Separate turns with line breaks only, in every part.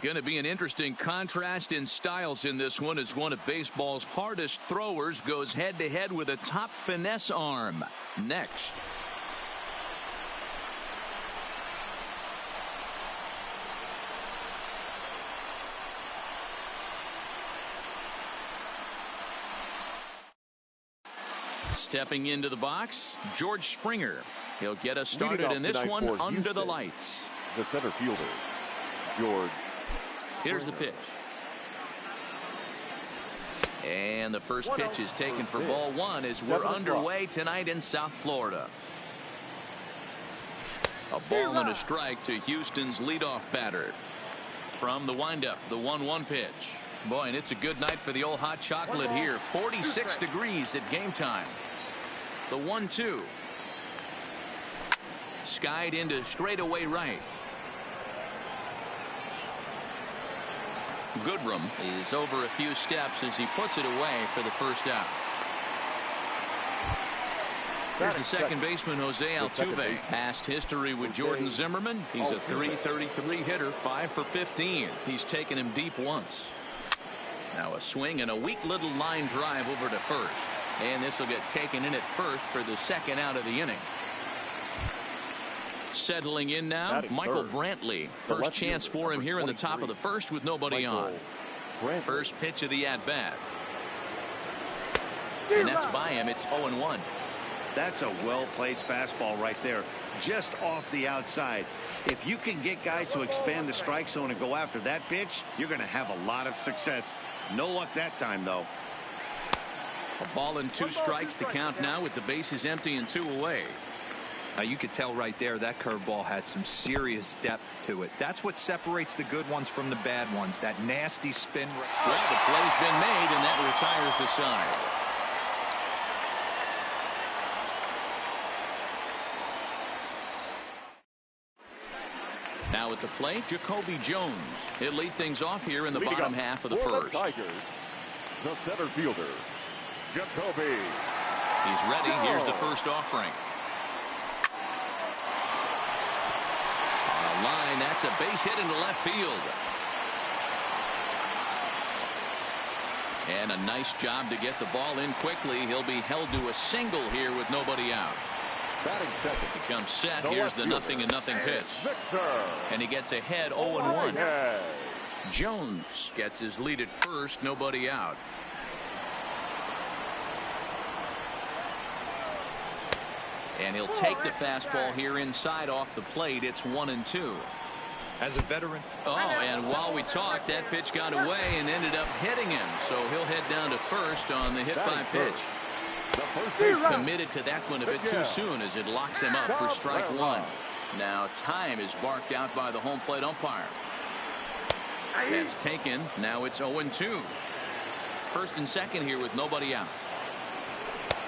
Going to be an interesting contrast in styles in this one as one of baseball's hardest throwers goes head-to-head with a top finesse arm. Next. Stepping into the box, George Springer. He'll get us started in this one under the lights.
The center fielder, George.
Here's the pitch. And the first pitch is taken for ball one as we're underway tonight in South Florida. A ball and a strike to Houston's leadoff batter. From the windup, the 1-1 pitch. Boy, and it's a good night for the old hot chocolate here. 46 degrees at game time. The 1-2. Skied into straightaway right. Goodrum is over a few steps as he puts it away for the first out. Here's the second baseman, Jose Altuve. Past history with Jordan Zimmerman. He's a .333 hitter, 5 for 15. He's taken him deep once. Now a swing and a weak little line drive over to first. And this will get taken in at first for the second out of the inning. Settling in now, Michael Brantley. First chance for him here in the top of the first with nobody on. First pitch of the at-bat. And that's by him. It's 0-1.
That's a well-placed fastball right there, just off the outside. If you can get guys to expand the strike zone and go after that pitch, you're going to have a lot of success. No luck that time, though.
A ball and 2 strikes to count now with the bases empty and 2 away.
Now you could tell right there that curveball had some serious depth to it. That's what separates the good ones from the bad ones. That nasty spin.
Well, the play's been made, and that retires the side. Now at the plate, Jacoby Jones. He'll lead things off here in the bottom half of the first.
The center fielder, Jacoby.
He's ready. Here's the first offering. Line, that's a base hit into left field. And a nice job to get the ball in quickly. He'll be held to a single here with nobody out.
Batting second.
He comes set. Here's the 0-0 pitch. And he gets ahead 0-1. Jones gets his lead at first. Nobody out. And he'll take the fastball here inside off the plate. It's 1-2.
As a veteran.
Oh, and while we talked, that pitch got away and ended up hitting him. So he'll head down to first on the hit by pitch. Committed to that one a bit too soon as it locks him up for strike one. Now time is barked out by the home plate umpire. That's taken. Now it's 0-2. First and second here with nobody out.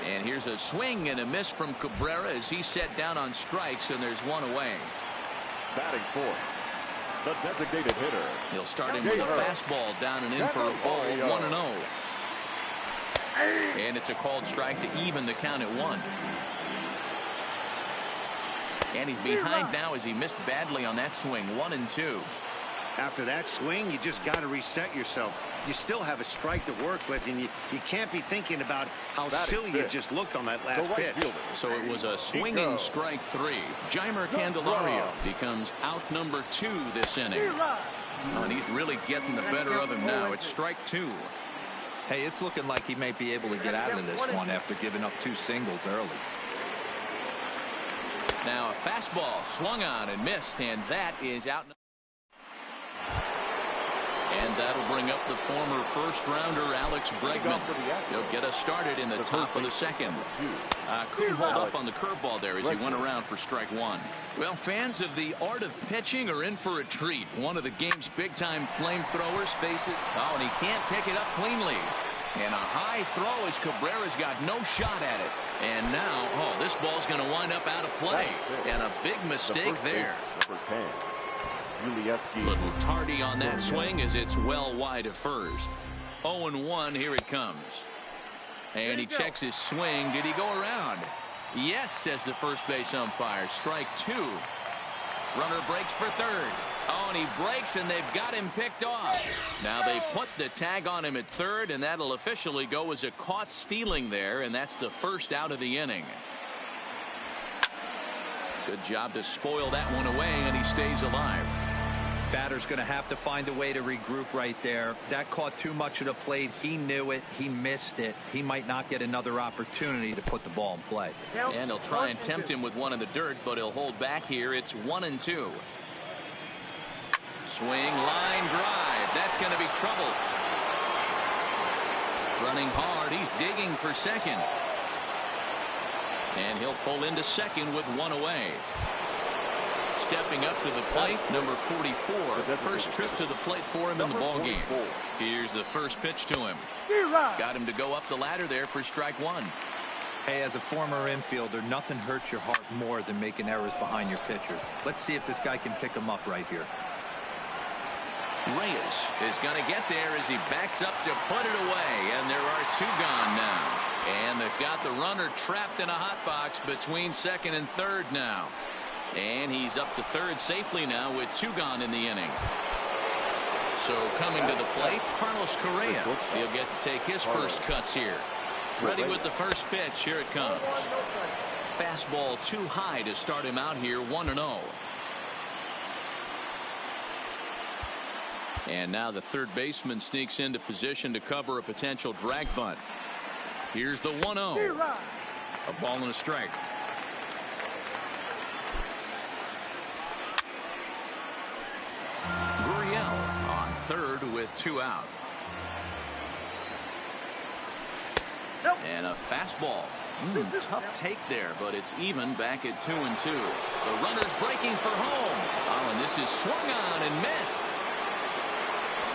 And here's a swing and a miss from Cabrera as he's set down on strikes, and there's one away.
Batting fourth, the designated hitter.
He'll start him with a fastball down and in for a ball, 1-0. And it's a called strike to even the count at 1. And he's behind now as he missed badly on that swing, 1-2.
After that swing, you just got to reset yourself. You still have a strike to work with, and you can't be thinking about how silly you just looked on that last pitch.
So it was a swinging strike 3. Jeimer Candelario becomes out number 2 this inning. And he's really getting the better of him now. It's strike 2.
Hey, it's looking like he may be able to get out of this one after giving up 2 singles early.
Now a fastball swung on and missed, and that is out. And that'll bring up the former first-rounder Alex Bregman. He'll get us started in the top of the second. Couldn't hold up on the curveball there as he went around for strike 1. Well, fans of the art of pitching are in for a treat. One of the game's big-time flamethrowers faces. Oh, and he can't pick it up cleanly. And a high throw as Cabrera's got no shot at it. And now, oh, this ball's going to wind up out of play. And a big mistake there. Little tardy on that swing as it's well wide of first. 0-1, here it comes. And he checks his swing. Did he go around? Yes, says the first base umpire. Strike 2. Runner breaks for third. Oh, and he breaks, and they've got him picked off. Now they put the tag on him at third, and that'll officially go as a caught stealing there, and that's the first out of the inning. Good job to spoil that one away, and he stays alive.
Batter's going to have to find a way to regroup right there. That caught too much of the plate. He knew it. He missed it. He might not get another opportunity to put the ball in play.
And he'll try and tempt him with one in the dirt, but he'll hold back here. It's 1-2. Swing, line drive. That's going to be trouble. Running hard. He's digging for second. And he'll pull into second with one away. Stepping up to the plate, number 44. First trip to the plate for him in the ballgame. Here's the first pitch to him. Got him to go up the ladder there for strike one.
Hey, as a former infielder, nothing hurts your heart more than making errors behind your pitchers. Let's see if this guy can pick them up right here.
Reyes is going to get there as he backs up to put it away, and there are two gone now. And they've got the runner trapped in a hot box between second and third now. And he's up to third safely now with two gone in the inning. So coming to the plate, Carlos Correa. He'll get to take his first cuts here. Ready with the first pitch. Here it comes. Fastball too high to start him out here, 1-0. And now the third baseman sneaks into position to cover a potential drag bunt. Here's the 1-0. A ball and a strike. On third with two out. And a fastball. Tough take there, but it's even back at 2-2. The runner's breaking for home. Oh, and this is swung on and missed.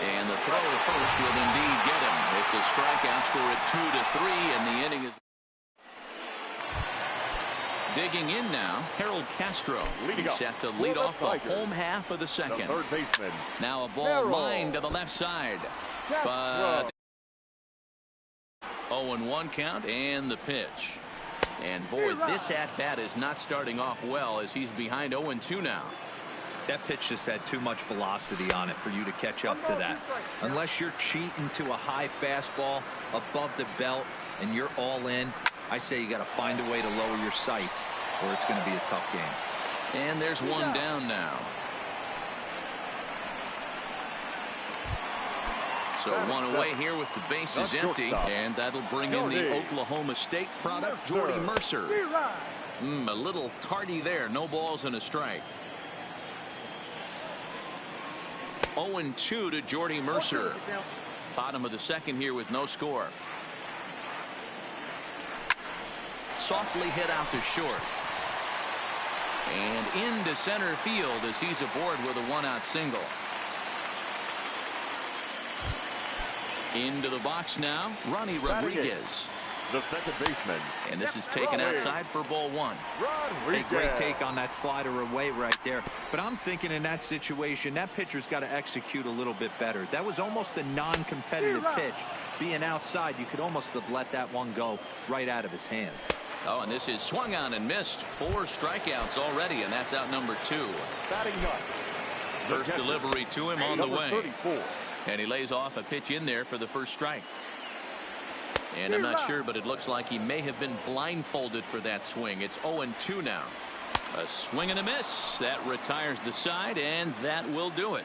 And the throw to first will indeed get him. It's a strikeout, score at 2-3, and the inning is digging in now. Harold Castro set to lead off the home half of the second.
Third baseman.
Now a ball lined to the left side. But 0-1 count and the pitch. And boy, this at-bat is not starting off well as he's behind 0-2 now.
That pitch just had too much velocity on it for you to catch up to that. Unless you're cheating to a high fastball above the belt and you're all in, I say you got to find a way to lower your sights or it's going to be a tough game.
And there's one down now. So one away here with the bases empty, and that'll bring in the Oklahoma State product, Jordy Mercer. A little tardy there. No balls and a strike. 0-2 to Jordy Mercer. Bottom of the second here with no score. Softly hit out to short. And into center field as he's aboard with a one-out single. Into the box now, Ronnie Rodriguez.
The second baseman.
And this is taken outside for ball one.
A great take on that slider away right there. But I'm thinking in that situation, that pitcher's got to execute a little bit better. That was almost a non-competitive pitch. Being outside, you could almost have let that one go right out of his hand.
Oh, and this is swung on and missed. 4 strikeouts already, and that's out number 2. First delivery to him on the way.
34.
And he lays off a pitch in there for the first strike. And I'm not sure, but it looks like he may have been blindfolded for that swing. It's 0-2 now. A swing and a miss. That retires the side, and that will do it.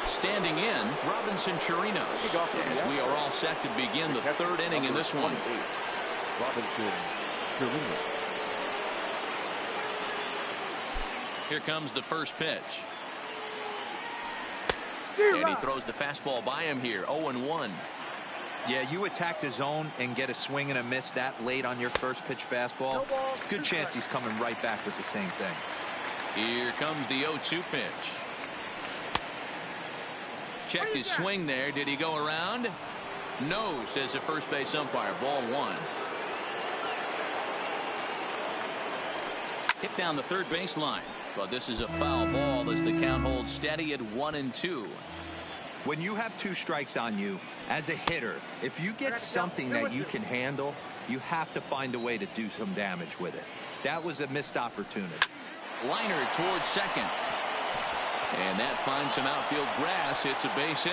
Standing in, Robinson Chirinos, as we are all set to begin the third inning in this one.
Robinson Chirinos.
Here comes the first pitch. And he throws the fastball by him here. 0-1.
Yeah, you attack the zone and get a swing and a miss that late on your first pitch fastball. Good chance he's coming right back with the same thing.
Here comes the 0-2 pitch. Checked his swing there. Did he go around? No, says the first base umpire. Ball 1. Hit down the third baseline. But this is a foul ball as the count holds steady at 1-2.
When you have 2 strikes on you, as a hitter, if you get something that you can handle, you have to find a way to do some damage with it. That was a missed opportunity.
Liner towards second. And that finds some outfield grass. It's a base hit.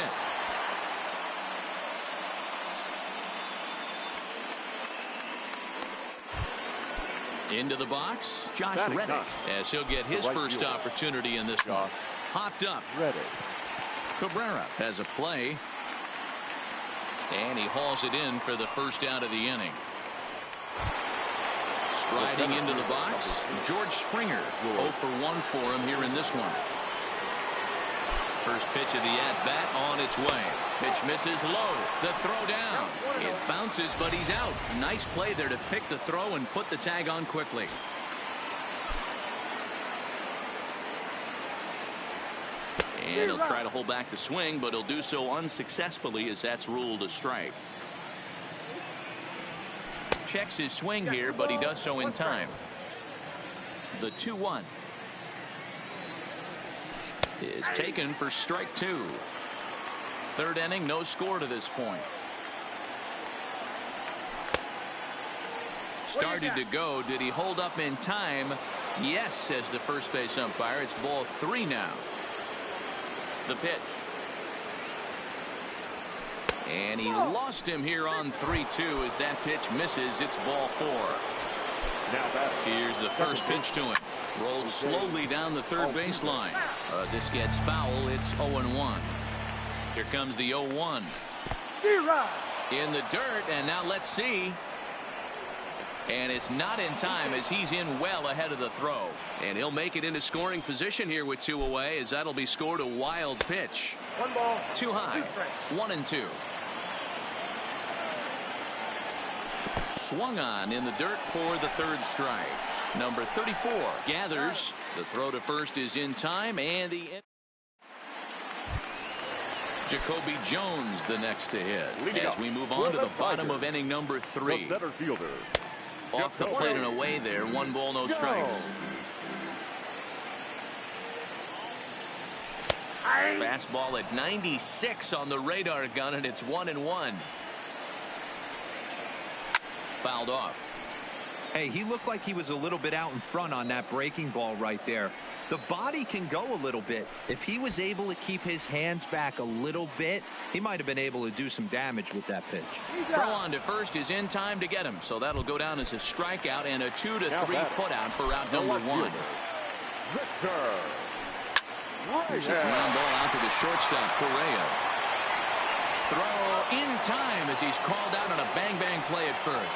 Into the box, Josh Reddick, as he'll get his first opportunity in this one. Hopped up. Cabrera has a play. And he hauls it in for the first out of the inning. Striding into the box, George Springer. 0 for 1 for him here in this one. First pitch of the at-bat on its way. Pitch misses low. The throw down. It bounces, but he's out. Nice play there to pick the throw and put the tag on quickly. And he'll try to hold back the swing, but he'll do so unsuccessfully as that's ruled a strike. Checks his swing here, but he does so in time. The 2-1 is taken for strike 2. Third inning, no score to this point. Started to go. Did he hold up in time? Yes, says the first base umpire. It's ball 3 now. The pitch. And he lost him here on 3-2 as that pitch misses. It's ball 4. Here's the first pitch to him. Rolled slowly down the third baseline. This gets foul. It's 0-1. Here comes the 0-1. In the dirt, and now let's see. And it's not in time as he's in well ahead of the throw. And he'll make it into scoring position here with 2 away as that'll be scored a wild pitch.
1 ball.
Too high. 1-2. Swung on in the dirt for the third strike. Number 34 gathers. The throw to first is in time, and the Jacoby Jones the next to hit as we move on to the bottom of inning number 3.
Center fielder.
Off the plate and away there. 1 ball, no strikes. Fastball at 96 on the radar gun, and it's 1-1. Fouled off.
Hey, he looked like he was a little bit out in front on that breaking ball right there. The body can go a little bit. If he was able to keep his hands back a little bit, he might have been able to do some damage with that pitch.
Throw on to first is in time to get him, so that'll go down as a strikeout and a 2-3 putout for out number 1. Here's a ground ball out to the shortstop, Correa. Throw in time as he's called out on a bang-bang play at first.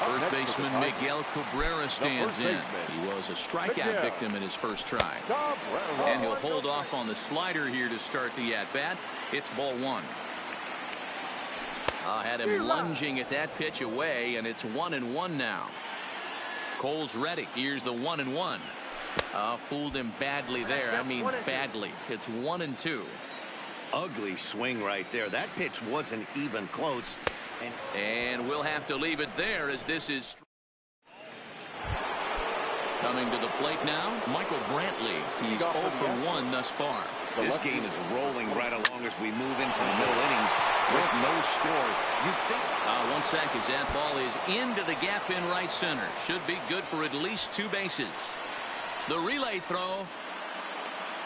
First baseman Miguel Cabrera stands in. He was a strikeout victim in his first try. And he'll hold off on the slider here to start the at-bat. It's ball 1. Had him lunging at that pitch away, and it's 1-1 now. Cole's ready. Here's the 1-1. Fooled him badly there. I mean badly. It's 1-2.
Ugly swing right there. That pitch wasn't even close.
And we'll have to leave it there as this is coming to the plate now. Michael Brantley. He's 0 for 1 thus far.
This game is rolling right along as we move into the middle innings with no score. You think
1 sec as that ball is into the gap in right center. Should be good for at least 2 bases. The relay throw.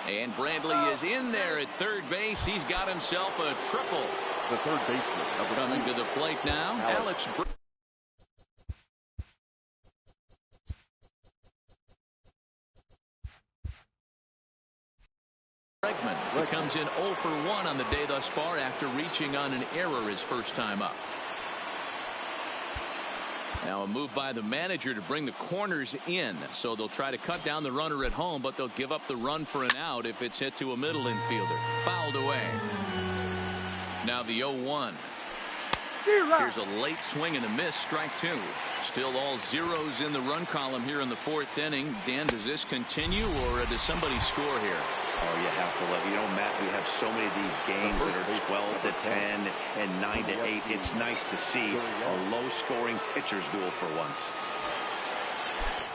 And Brantley is in there at third base. He's got himself a triple.
The third baseman.
Coming to the plate now, Alex Bregman. He comes in 0 for 1 on the day thus far after reaching on an error his first time up. Now a move by the manager to bring the corners in, so they'll try to cut down the runner at home, but they'll give up the run for an out if it's hit to a middle infielder. Fouled away. Now the 0-1. Here's a late swing and a miss, strike 2. Still all zeros in the run column here in the 4th inning. Dan, does this continue, or does somebody score here?
Oh, you have to let, Matt, we have so many of these games that are 12 to 10 and 9 to 8. It's nice to see a low-scoring pitcher's duel for once.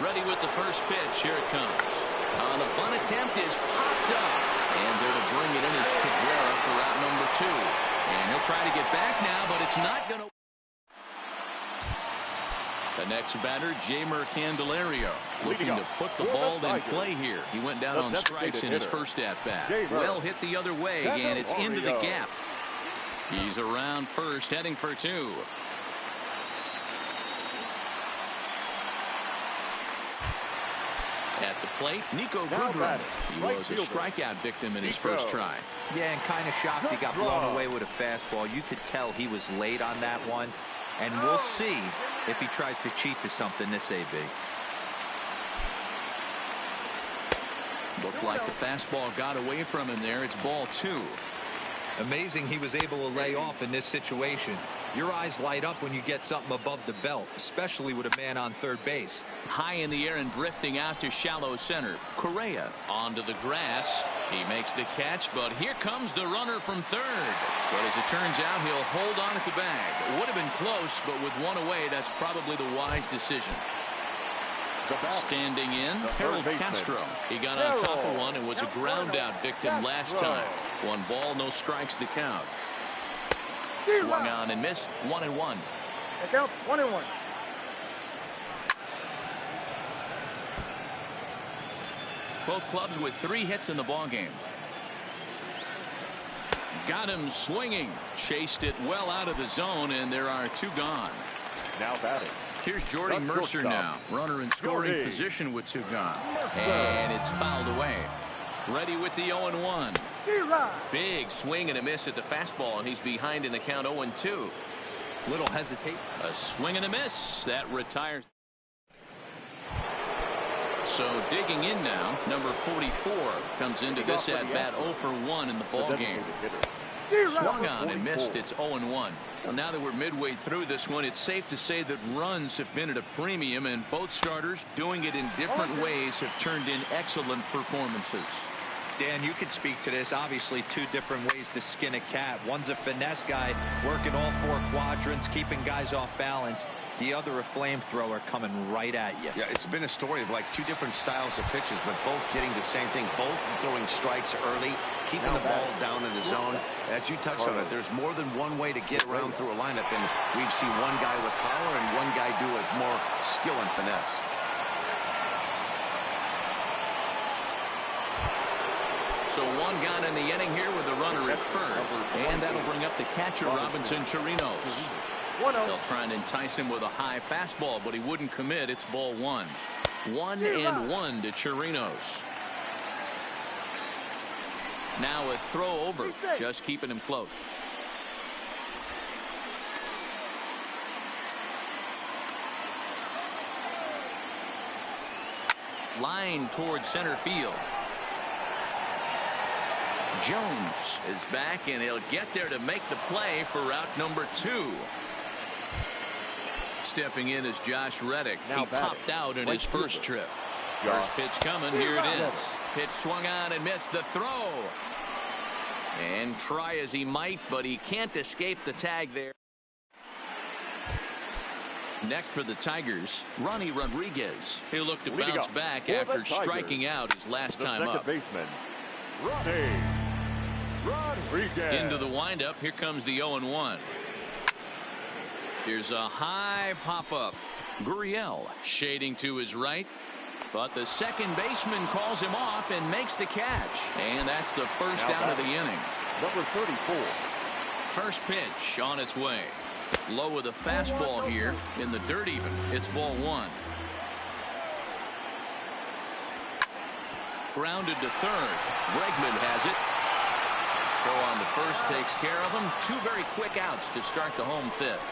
Ready with the first pitch. Here it comes. On the bunt attempt is popped up. And there to bring it in is number 2. And he'll try to get back now, but it's not going to. The next batter, Jamer Candelario, looking to put the ball in play here. He went down on strikes in his first at-bat. Well hit the other way, and it's into the gap. He's around first, heading for 2. At the plate, Nico Goodrum. He was a strikeout victim in his first try.
Yeah, and kind of shocked he got blown away with a fastball. You could tell he was late on that one. And we'll see if he tries to cheat to something this AB.
Looked like the fastball got away from him there. It's ball 2.
Amazing he was able to lay off in this situation. Your eyes light up when you get something above the belt, especially with a man on third base.
High in the air and drifting out to shallow center. Correa onto the grass. He makes the catch, but here comes the runner from third. But as it turns out, he'll hold on at the bag. Would have been close, but with one away, that's probably the wise decision. Standing in, Harold Castro. He got on top of one and was a ground out victim last time. 1 ball, no strikes to count. Swung on and missed. 1-1.
Count 1-1.
Both clubs with 3 hits in the ballgame. Got him swinging. Chased it well out of the zone, and there are 2 gone.
Now batting.
Here's Jordy Mercer now. Runner in scoring position with 2 gone. And it's fouled away. Ready with the 0-1. Big swing and a miss at the fastball, and he's behind in the count 0-2.
Little hesitate.
A swing and a miss. That retires. So digging in now, number 44 comes into this at-bat 0 for 1 in the ballgame. Swung on and missed. It's 0-1. Well, now that we're midway through this one, it's safe to say that runs have been at a premium, and both starters, doing it in different ways, have turned in excellent performances.
Dan, you could speak to this. Obviously, 2 different ways to skin a cat. One's a finesse guy, working all 4 quadrants, keeping guys off balance. The other, a flamethrower coming right at you.
Yeah, it's been a story of like 2 different styles of pitches, but both getting the same thing. Both throwing strikes early, keeping the ball down in the zone. As you touched on it, there's more than one way to get around through a lineup, and we've seen one guy with power and one guy do it more skill and finesse.
So 1 gone in the inning here with a runner at first, and that'll bring up the catcher Robinson Chirinos. They'll try and entice him with a high fastball, but he wouldn't commit. It's ball 1. 1-1 to Chirinos. Now a throw over, just keeping him close. Line towards center field. Jones is back, and he'll get there to make the play for route number 2. Stepping in is Josh Reddick. He popped out in his first trip. First pitch coming. Here it is. Pitch swung on and missed the throw. And try as he might, but he can't escape the tag there. Next for the Tigers, Ronnie Rodriguez. He'll look to bounce back after striking out his last time up.
Baseman, Ronnie Rodriguez.
Into the windup. Here comes the 0-1. Here's a high pop-up. Gurriel shading to his right, but the second baseman calls him off and makes the catch. And that's the first out of the inning.
Number 34.
First pitch on its way. Low with a fastball here in the dirt even. It's ball 1. Grounded to third. Bregman has it. Throw on to first takes care of him. 2 very quick outs to start the home 5th.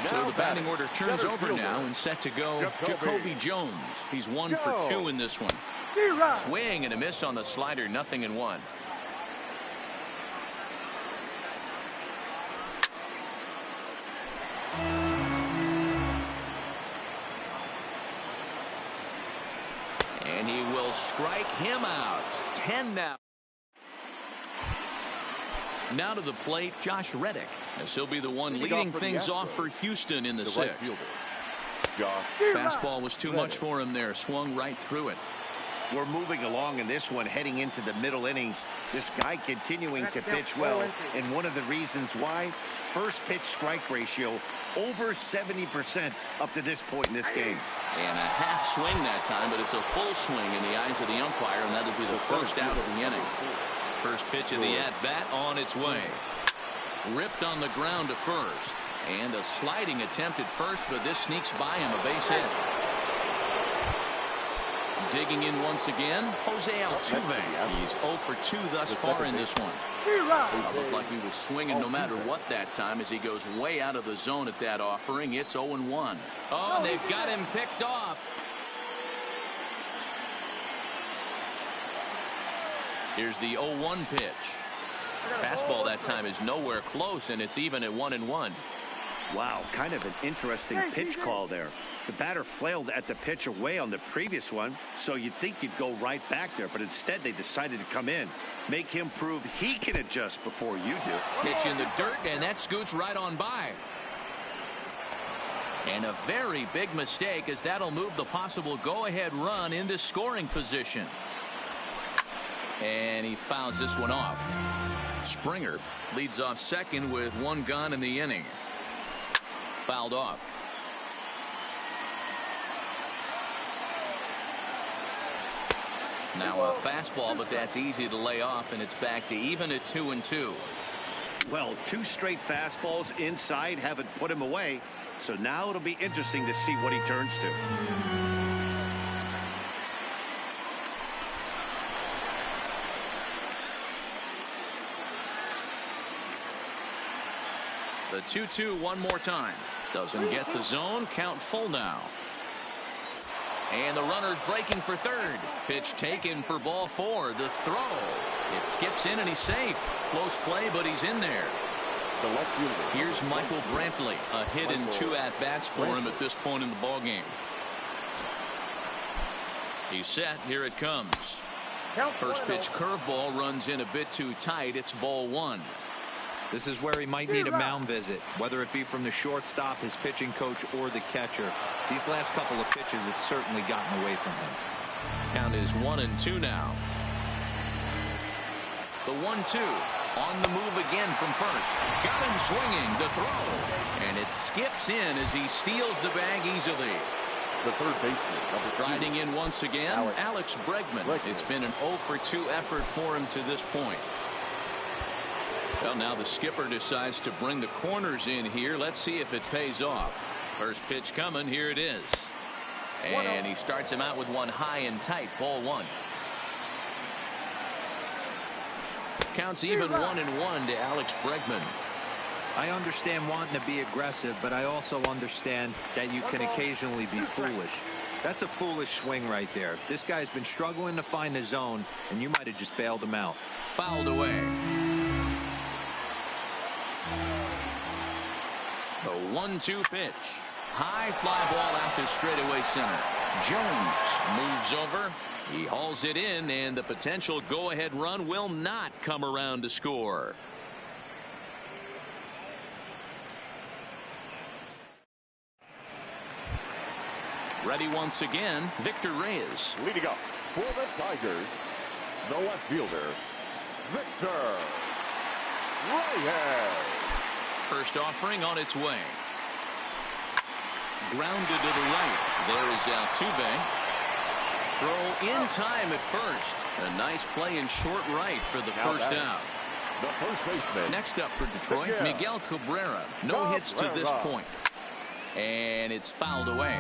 So the batting order turns over now and set to go Jacoby Jones. He's 1 for 2 in this one. Swing and a miss on the slider. 0-1. And he will strike him out. 10 now. Now to the plate, Josh Reddick, as he'll be the one leading things off for Houston in the 6th. Fastball was too much for him there. Swung right through it.
We're moving along in this one, heading into the middle innings. This guy continuing to pitch well, and one of the reasons why, first pitch strike ratio over 70% up to this point in this game.
And a half swing that time, but it's a full swing in the eyes of the umpire, and that'll be the first out of the inning. First pitch of the at-bat on its way. Ripped on the ground to first. And a sliding attempt at first, but this sneaks by him, a base hit. Digging in once again, Jose Altuve. He's 0 for 2 thus far in this one. It looked like he was swinging no matter what that time as he goes way out of the zone at that offering. It's 0-1. Oh, and they've got him picked off. Here's the 0-1 pitch. Fastball that time is nowhere close, and it's even at 1-1.
Wow, kind of an interesting pitch call there. The batter flailed at the pitch away on the previous one, so you'd think you'd go right back there, but instead they decided to come in, make him prove he can adjust before you do.
Pitch in the dirt, and that scoots right on by. And a very big mistake, as that'll move the possible go-ahead run into scoring position. And he fouls this one off. Springer leads off second with one gone in the inning. Fouled off. Now a fastball, but that's easy to lay off, and it's back to even at 2-2.
Well, 2 straight fastballs inside haven't put him away, so now it'll be interesting to see what he turns to.
The 2-2 one more time. Doesn't get the zone. Count full now. And the runner's breaking for third. Pitch taken for ball 4. The throw. It skips in and he's safe. Close play, but he's in there. Here's Michael Brantley. A hit and 2 at-bats for him at this point in the ballgame. He's set. Here it comes. First pitch curveball runs in a bit too tight. It's ball 1.
This is where he might need a mound visit, whether it be from the shortstop, his pitching coach, or the catcher. These last couple of pitches have certainly gotten away from him.
Count is 1-2 now. The 1-2 on the move again from first. Got him swinging. The throw. And it skips in as he steals the bag easily.
The third baseman.
Striding in once again, Alex Bregman. It's been an 0 for 2 effort for him to this point. Well, now the skipper decides to bring the corners in here. Let's see if it pays off. First pitch coming. Here it is. And he starts him out with one high and tight. Ball 1. Counts even 1-1 to Alex Bregman.
I understand wanting to be aggressive, but I also understand that you can occasionally be foolish. That's a foolish swing right there. This guy's been struggling to find the zone, and you might have just bailed him out.
Fouled away. The 1-2 pitch. High fly ball out to straightaway center. Jones moves over. He hauls it in, and the potential go-ahead run will not come around to score. Ready once again, Victor Reyes.
Leading up for the Tigers, the left fielder, Victor Reyes.
First offering on its way. Grounded to the right. There is Altuve. Throw in time at first. A nice play in short right for the first out.
The first baseman.
Next up for Detroit, Miguel Cabrera. No hits to this point. And it's fouled away.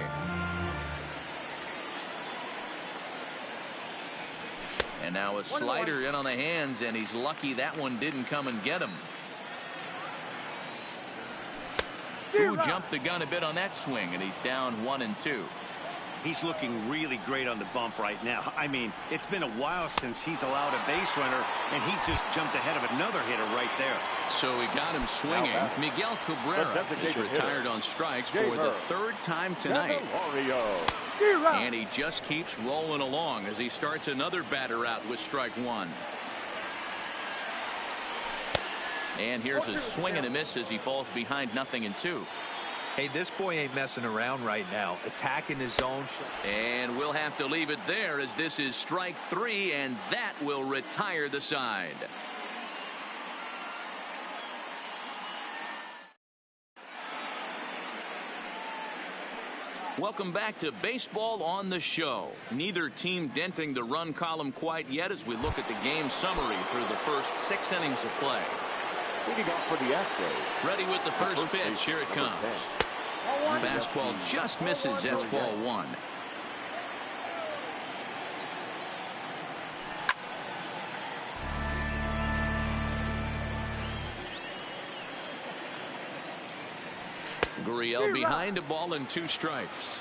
And now a slider in on the hands, and he's lucky that one didn't come and get him. Who jumped the gun a bit on that swing, and he's down 1-2.
He's looking really great on the bump right now. I mean, it's been a while since he's allowed a base runner, and he just jumped ahead of another hitter right there.
So he got him swinging. Miguel Cabrera is retired on strikes for the 3rd time tonight. And he just keeps rolling along as he starts another batter out with strike 1. And here's a swing and a miss as he falls behind 0-2.
Hey, this boy ain't messing around right now. Attacking his zone.
And we'll have to leave it there as this is strike 3, and that will retire the side. Welcome back to Baseball on the Show. Neither team denting the run column quite yet as we look at the game summary through the first 6 innings of play.
Leading off for the Astros.
Ready with the first pitch. Here it comes. Fastball just misses. That's ball 1. Gurriel behind, a ball and 2 strikes.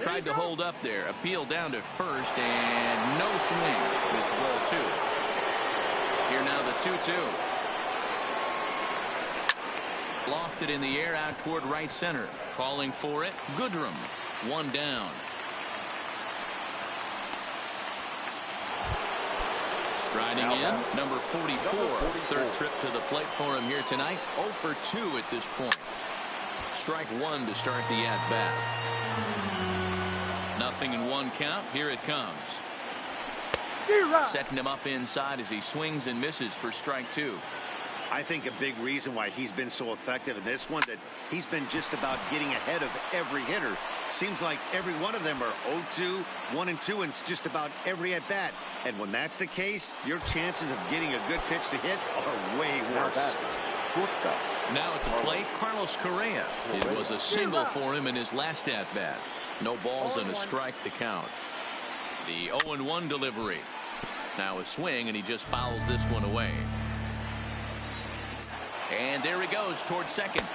Tried to hold up there. Appeal down to first and no swing. It's ball 2. Here now the 2-2. Lofted in the air out toward right center. Calling for it. Goodrum. 1 down. Striding in, number 44. Third trip to the plate for him here tonight. 0 for 2 at this point. Strike 1 to start the at-bat. 0-1 count. Here it comes. Setting him up inside as he swings and misses for strike 2.
I think a big reason why he's been so effective in this one, that he's been just about getting ahead of every hitter. Seems like every one of them are 0-2, 1-2, and it's just about every at bat. And when that's the case, your chances of getting a good pitch to hit are way worse.
Now at the plate, Carlos Correa. It was a single for him in his last at bat. No balls and a strike to count. The 0-1 delivery. Now a swing, and he just fouls this one away. And there he goes towards second.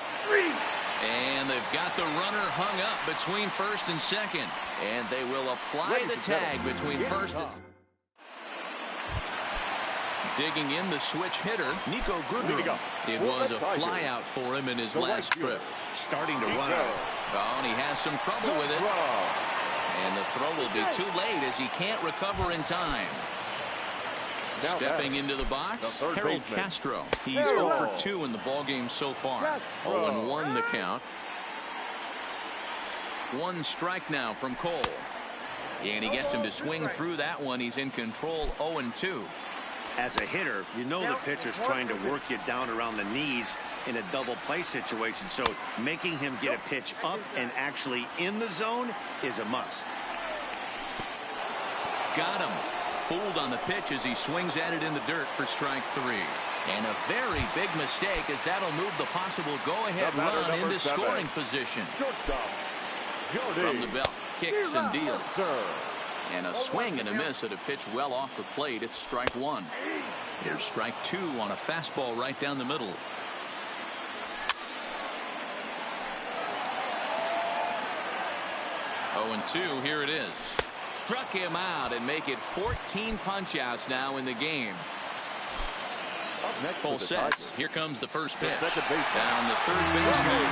And they've got the runner hung up between first and second. And they will apply the tag between first and... Digging in the switch hitter, Nico Goodrum. It was a fly out for him in his last trip.
Starting to run out.
Oh, and he has some trouble with it. And the throw will be too late as he can't recover in time. Stepping into the box, Harold Castro. He's 0 for 2 in the ballgame so far. 0-1 the count. 1 strike now from Cole. And he gets him to swing through that one. He's in control. 0-2.
As a hitter, you know the pitcher's trying to work you down around the knees in a double play situation. So making him get a pitch up and actually in the zone is a must.
Got him. Fooled on the pitch as he swings at it in the dirt for strike 3. And a very big mistake, as that'll move the possible go-ahead run into scoring position. From the belt, kicks and deals. And a swing and a miss at a pitch well off the plate. It's strike 1. Here's strike 2 on a fastball right down the middle. Oh, and 2. Here it is. Struck him out and make it 14 punch-outs now in the game. Full sets. Here comes the first pitch. Down the third baseman.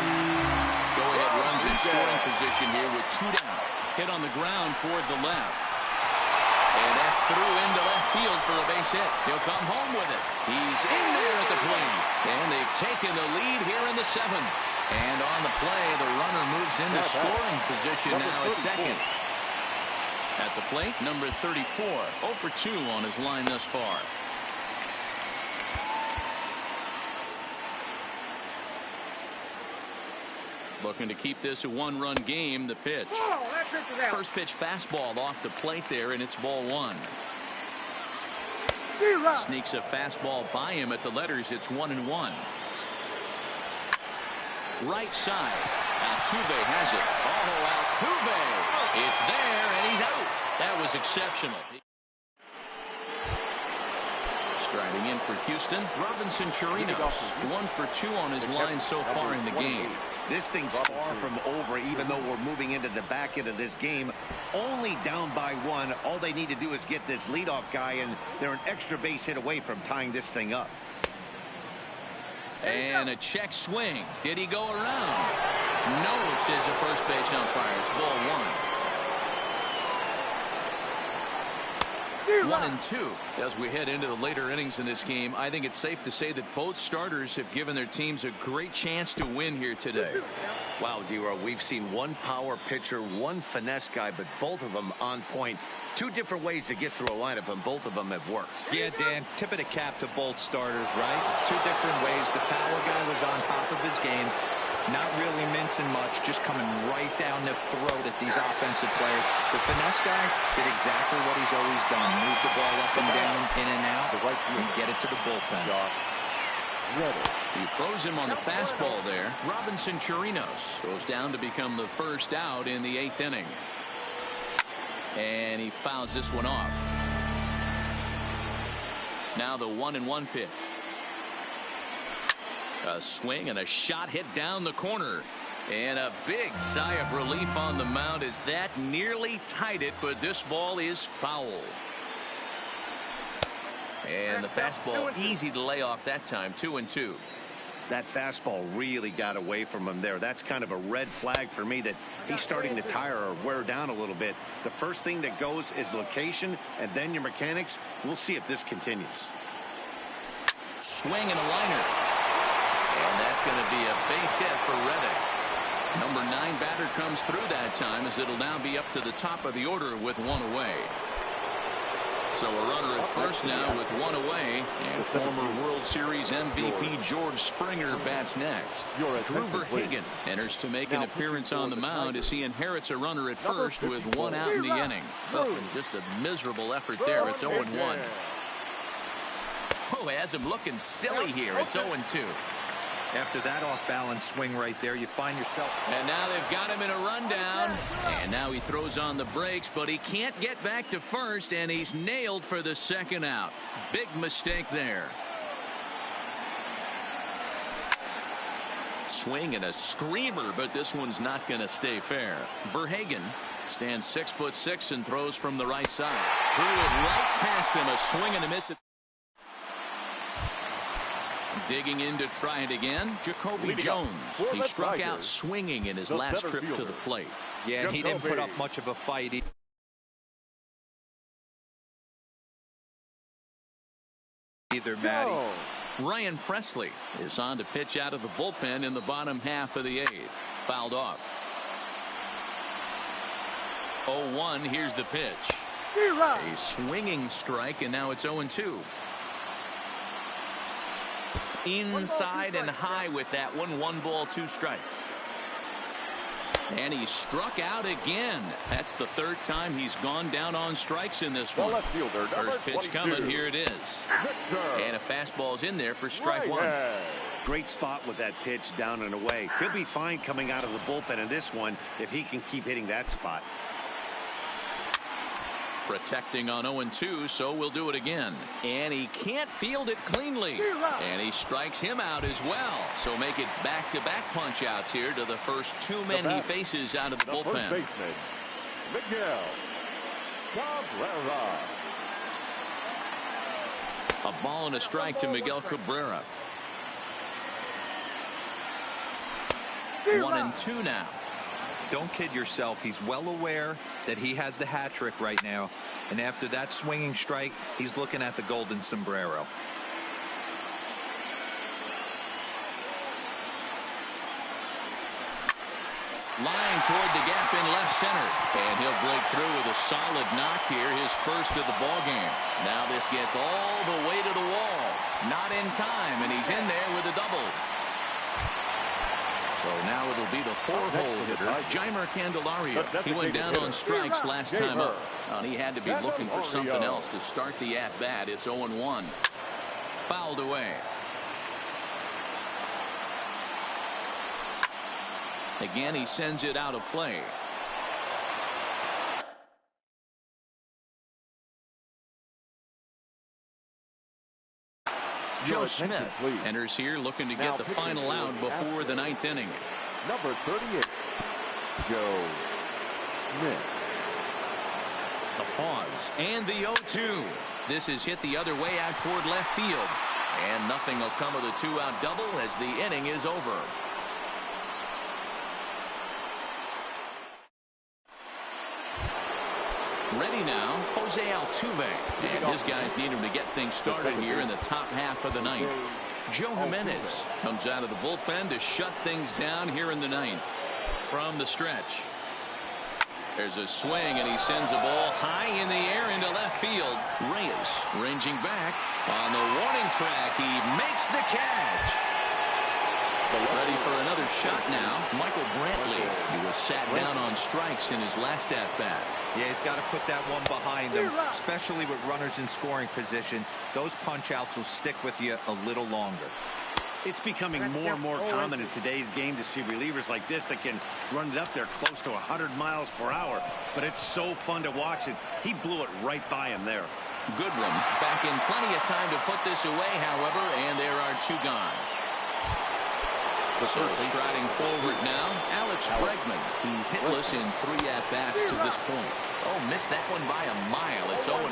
Go-ahead runs in scoring position here with 2 down. Hit on the ground toward the left. And that's through into left field for a base hit. He'll come home with it. He's in there at the plate. And they've taken the lead here in the 7th. And on the play, the runner moves into scoring position now at second. At the plate, number 34. 0 for 2 on his line thus far. Looking to keep this a 1-run game. The pitch. First pitch fastball off the plate there, and it's ball 1. Sneaks a fastball by him at the letters. It's 1-1. Right side. Altuve has it. Oh, Altuve. It's there, and he's out. That was exceptional. Striding in for Houston, Robinson Chirinos. 1 for 2 on his line so far in the game.
This thing's far from over, even though we're moving into the back end of this game. Only down by 1. All they need to do is get this leadoff guy, and they're an extra base hit away from tying this thing up.
And a check swing. Did he go around? No, says the first base umpire. It's ball 1. 1-2. As we head into the later innings in this game, I think it's safe to say that both starters have given their teams a great chance to win here today.
Wow, D-Row, we've seen one power pitcher, one finesse guy, but both of them on point. Two different ways to get through a lineup, and both of them have worked.
Yeah, Dan, tip of the cap to both starters, right? Two different ways. The power guy was on top of his game, not really mincing much, just coming right down the throat at these offensive players. The finesse guy did exactly what he's always done. Move the ball up and down, in and out, and get it to the bullpen.
He throws him on the fastball there. Robinson Chirinos goes down to become the first out in the 8th inning. And he fouls this one off. Now the 1-1 pitch. A swing and a shot hit down the corner. And a big sigh of relief on the mound as that nearly tied it, but this ball is foul. And the fastball easy to lay off that time. 2-2.
That fastball really got away from him there. That's kind of a red flag for me that he's starting to tire or wear down a little bit. The first thing that goes is location, and then your mechanics. We'll see if this continues.
Swing and a liner. And that's going to be a base hit for Reddick. Number 9 batter comes through that time, as it'll now be up to the top of the order with one away. So a runner at first now with one away, and former World Series MVP George Springer bats next. Drew Verhagen enters to make an appearance on the mound as he inherits a runner at first with one out in the inning. Oh, and just a miserable effort there. It's 0-1. Oh, it has him looking silly here. It's 0-2.
After that off-balance swing right there, you find yourself.
And now they've got him in a rundown. And now he throws on the brakes, but he can't get back to first, and he's nailed for the second out. Big mistake there. Swing and a screamer, but this one's not going to stay fair. Verhagen stands 6'6" and throws from the right side. Threw it right past him. A swing and a miss. Digging in to try it again, Jacoby Jones. He struck out swinging in his last trip to the plate.
Yeah, and he didn't put up much of a fight either, Matty.
Ryan Presley is on to pitch out of the bullpen in the bottom half of the 8th. Fouled off. 0-1. Here's the pitch. A swinging strike, and now it's 0-2. Inside and high with that one. 1 ball, 2 strikes. And he struck out again. That's the 3rd time he's gone down on strikes in this one. First pitch coming. Here it is. And a fastball's in there for strike 1.
Great spot with that pitch down and away. He'll be fine coming out of the bullpen in this one if he can keep hitting that spot.
Protecting on 0-2, so we'll do it again. And he can't field it cleanly. And he strikes him out as well. So make it back-to-back punch-outs here to the first 2 men he faces out of the bullpen.
First baseman, Miguel Cabrera.
A ball and a strike to Miguel Cabrera. 1-2 now.
Don't kid yourself. He's well aware that he has the hat trick right now. And after that swinging strike, he's looking at the golden sombrero.
Line toward the gap in left center. And he'll break through with a solid knock here, his first of the ballgame. Now this gets all the way to the wall. Not in time, and he's in there with a double. So now it'll be the 4-hole hitter, Jeimer Candelario. He went down on strikes last time up. He had to be looking for something else to start the at-bat. It's 0-1. Fouled away. Again, he sends it out of play. Joe Smith enters here looking to get the final out before the 9th inning.
Number 38, Joe Smith.
The pause and the 0-2. This is hit the other way out toward left field. And nothing will come of the 2-out double as the inning is over. Ready now, Jose Altuve. And his guys need him to get things started here in the top half of the ninth. Joe Jimenez comes out of the bullpen to shut things down here in the ninth. From the stretch. There's a swing, and he sends a ball high in the air into left field. Reyes ranging back on the warning track. He makes the catch. Ready for another shot now. Michael Brantley. He was sat down on strikes in his last at-bat.
Yeah, he's got to put that one behind him, especially with runners in scoring position. Those punch-outs will stick with you a little longer.
It's becoming more and more common in today's game to see relievers like this that can run it up there close to 100 miles per hour. But it's so fun to watch it. He blew it right by him there.
Goodwin back in plenty of time to put this away, however, and there are two gone. So striding forward now, Alex Bregman. He's hitless in 3 at-bats to this point. Oh, missed that one by a mile. It's 0-1.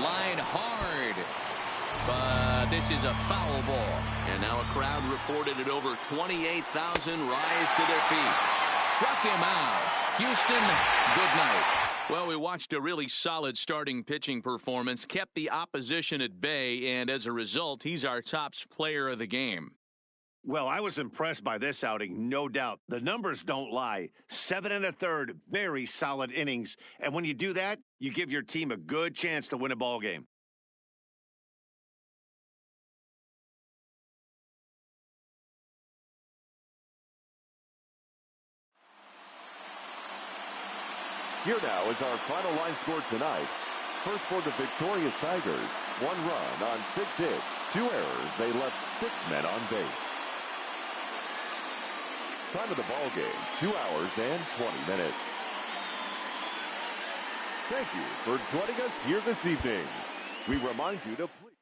Line hard. But this is a foul ball. And now a crowd reported at over 28,000 rise to their feet. Struck him out. Houston, good night. Well, we watched a really solid starting pitching performance, kept the opposition at bay, and as a result, he's our top player of the game.
Well, I was impressed by this outing, no doubt. The numbers don't lie. 7 1/3, very solid innings. And when you do that, you give your team a good chance to win a ball game.
Here now is our final line score tonight. First for the victorious Tigers, 1 run on 6 hits, 2 errors. They left 6 men on base. Time of the ball game, 2 hours and 20 minutes. Thank you for joining us here this evening. We remind you to please